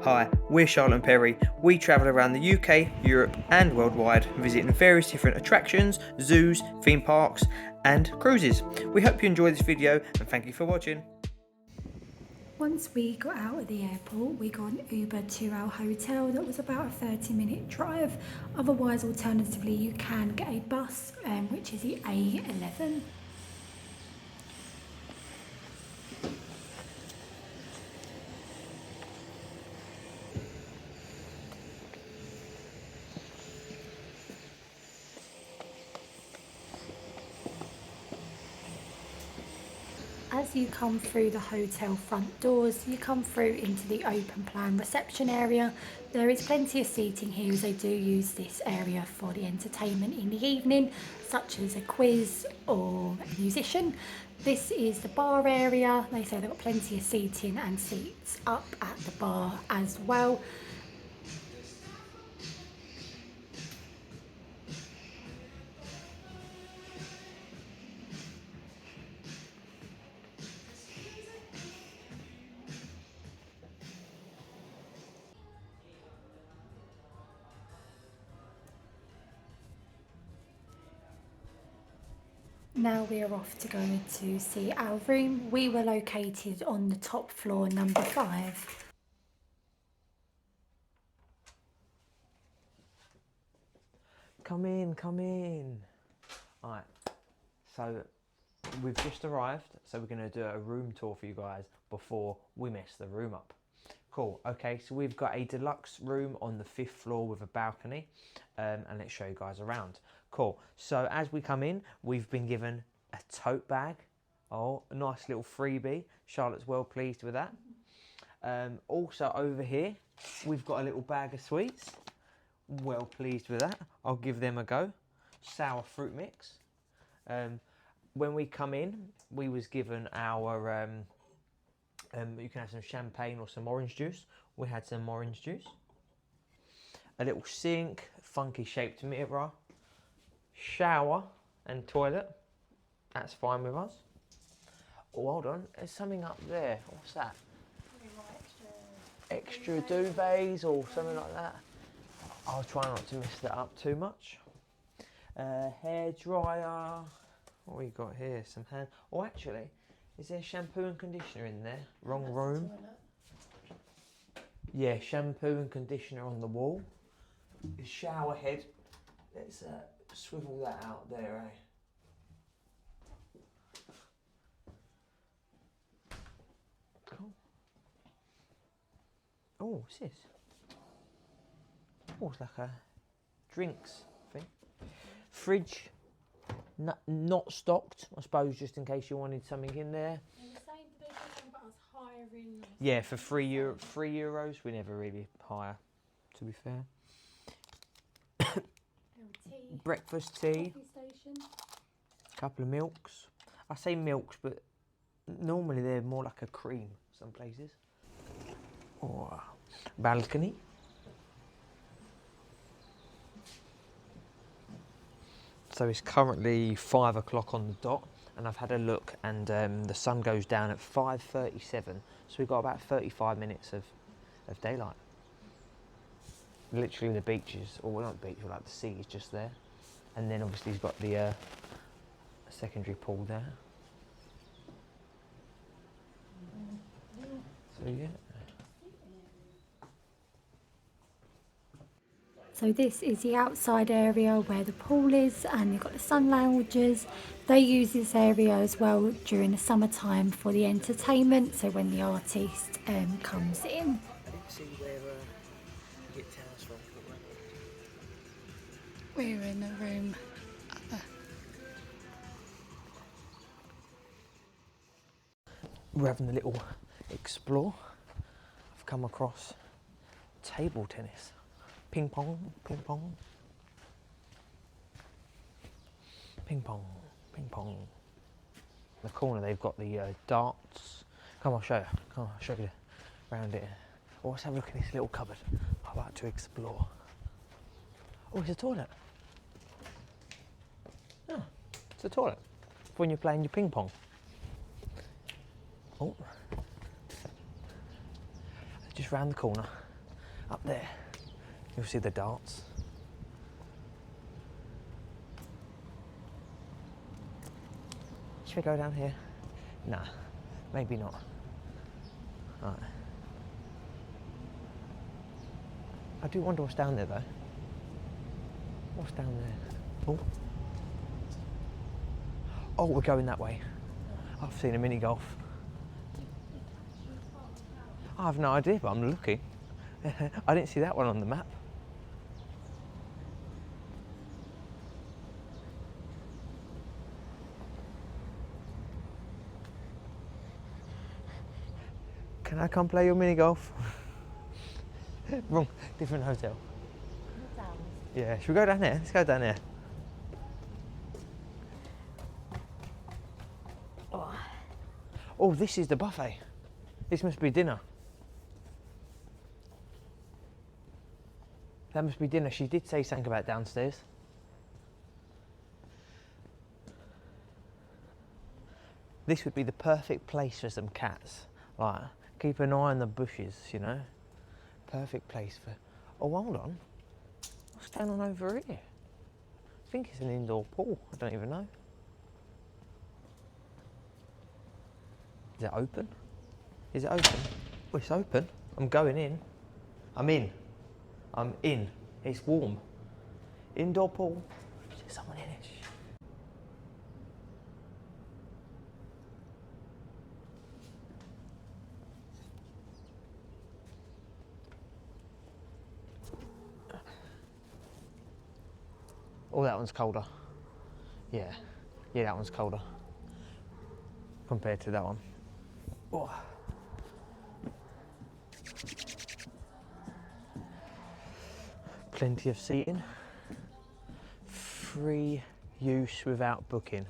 Hi, we're Charlotte and Perry. We travel around the UK, Europe and worldwide, visiting various different attractions, zoos, theme parks and cruises. We hope you enjoy this video and thank you for watching. Once we got out of the airport, we got an Uber to our hotel that was about a 30-minute drive. Otherwise, alternatively, you can get a bus, which is the A11. As you come through the hotel front doors, you come through into the open plan reception area. There is plenty of seating here as they do use this area for the entertainment in the evening, such as a quiz or a musician. This is the bar area. They say they've got plenty of seating and seats up at the bar as well. Now we're off to go to see our room. We were located on the top floor, number 5. Come in, come in. Alright, so we've just arrived, so we're going to do a room tour for you guys before we mess the room up. Cool, okay, so we've got a deluxe room on the 5th floor with a balcony, and let's show you guys around. Cool, so as we come in, we've been given a tote bag. Oh, a nice little freebie. Charlotte's well pleased with that. Also over here, we've got a little bag of sweets. Well pleased with that. I'll give them a go. Sour fruit mix. When we come in, we was given our, you can have some champagne or some orange juice. We had some orange juice. A little sink, funky shaped mirror, shower and toilet. That's fine with us. Oh, hold on, there's something up there. What's that? Extra duvets or something like that. I'll try not to mess that up too much. Hair dryer. What we got here? Some hand. Oh, actually, is there shampoo and conditioner in there? Wrong room. Yeah, shampoo and conditioner on the wall. The shower head. Let's swivel that out there, eh? Cool. Oh, what's this? Oh, it's like a drinks thing. Fridge, not stocked, I suppose, just in case you wanted something in there. Yeah, for €3, we never really hire, to be fair. Breakfast tea, couple of milks. I say milks, but normally they're more like a cream, some places. Or balcony. So it's currently 5 o'clock on the dot, and I've had a look, and the sun goes down at 5:37, so we've got about 35 minutes of daylight. Literally the beaches, or well, not the beach, but like the sea is just there, and then obviously he's got the secondary pool there. So yeah. So this is the outside area where the pool is, and you've got the sun loungers. They use this area as well during the summertime for the entertainment, so when the artist comes in. I didn't see where you get towels from. We're in the room. We're having a little explore. I've come across table tennis. Ping pong, ping pong. Ping pong, ping pong. In the corner they've got the darts. Come on, I'll show you. Come on, I'll show you around it. Oh, let's have a look in this little cupboard. I like to explore. Oh, it's a toilet. Oh, it's a toilet for when you're playing your ping pong. Oh, just round the corner. Up there, you'll see the darts. Should we go down here? Nah, maybe not. Right. I do wonder what's down there though. What's down there? Oh. Oh, we're going that way. I've seen a mini golf. I have no idea, but I'm looking. I didn't see that one on the map. Can I come play your mini golf? Wrong, different hotel. Yeah, should we go down there? Let's go down there. Oh, this is the buffet. This must be dinner. That must be dinner. She did say something about downstairs. This would be the perfect place for some cats. Like, keep an eye on the bushes, you know. Perfect place for... Oh, hold on. What's going on over here? I think it's an indoor pool. I don't even know. Is it open? Is it open? Oh, it's open. I'm going in. I'm in. I'm in. It's warm. Indoor pool. Is there someone in it? Oh, that one's colder. Yeah. Yeah, that one's colder. Compared to that one. Oh. Plenty of seating. Free use without booking.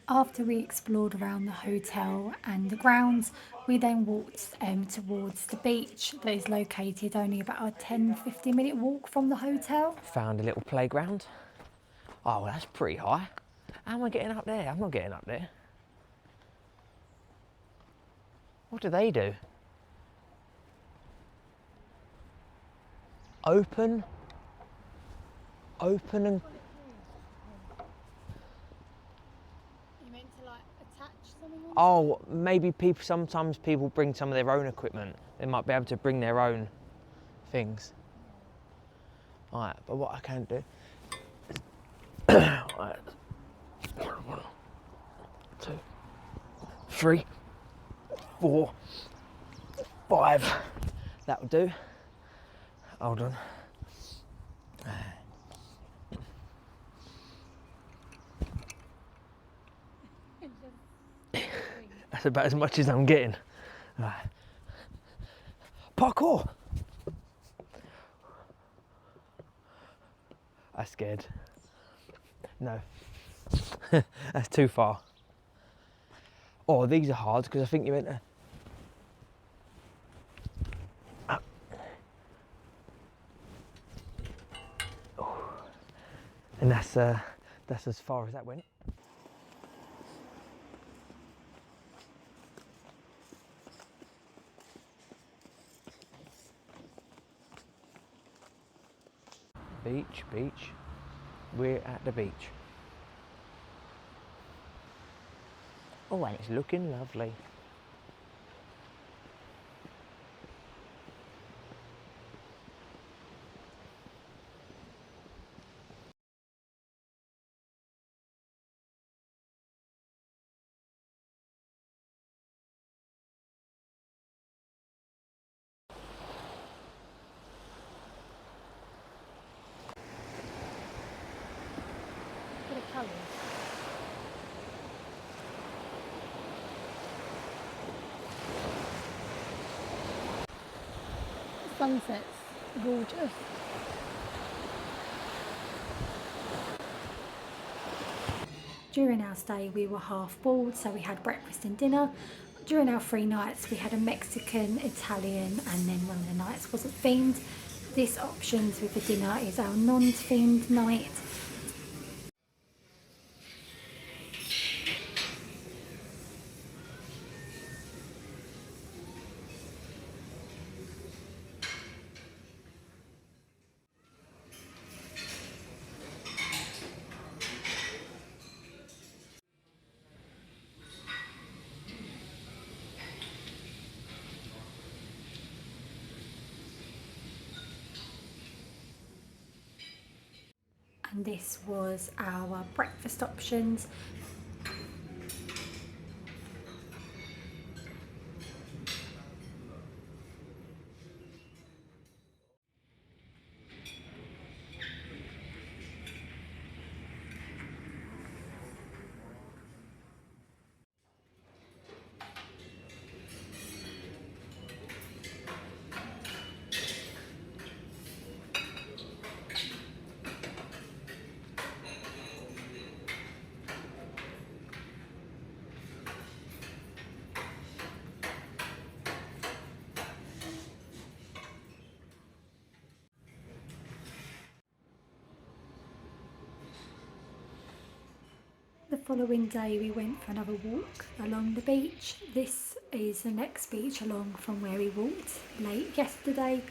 After we explored around the hotel and the grounds, we then walked towards the beach that is located only about a 10-15 minute walk from the hotel. Found a little playground. Oh, well, that's pretty high. How am I getting up there? I'm not getting up there. What do they do? Open and... You meant to like attach something on? Oh, maybe people, sometimes people bring some of their own equipment. They might be able to bring their own things. Alright, but what I can do... Alright. 1, 2, 3, 4, 5. That'll do. Hold on. That's about as much as I'm getting. Right. Parkour! I'm scared. No. That's too far. Oh, these are hard because I think you meant to... And that's as far as that went. Beach, beach. We're at the beach. Oh, and it's looking lovely. Sunset's gorgeous. During our stay we were half board, so we had breakfast and dinner. During our 3 nights we had a Mexican, Italian, and then one of the nights wasn't themed. This options with the dinner is our non-themed night. and this was our breakfast options. The following day we went for another walk along the beach. This is the next beach along from where we walked late yesterday.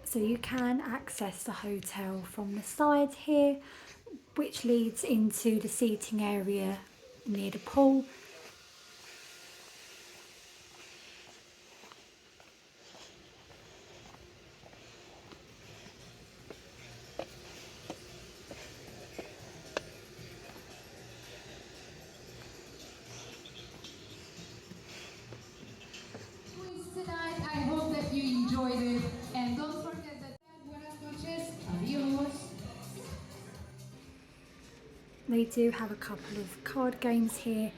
So you can access the hotel from the side here, which leads into the seating area near the pool. Tonight, I hope that you enjoyed it, and don't forget that buenas noches, adios. They do have a couple of card games here.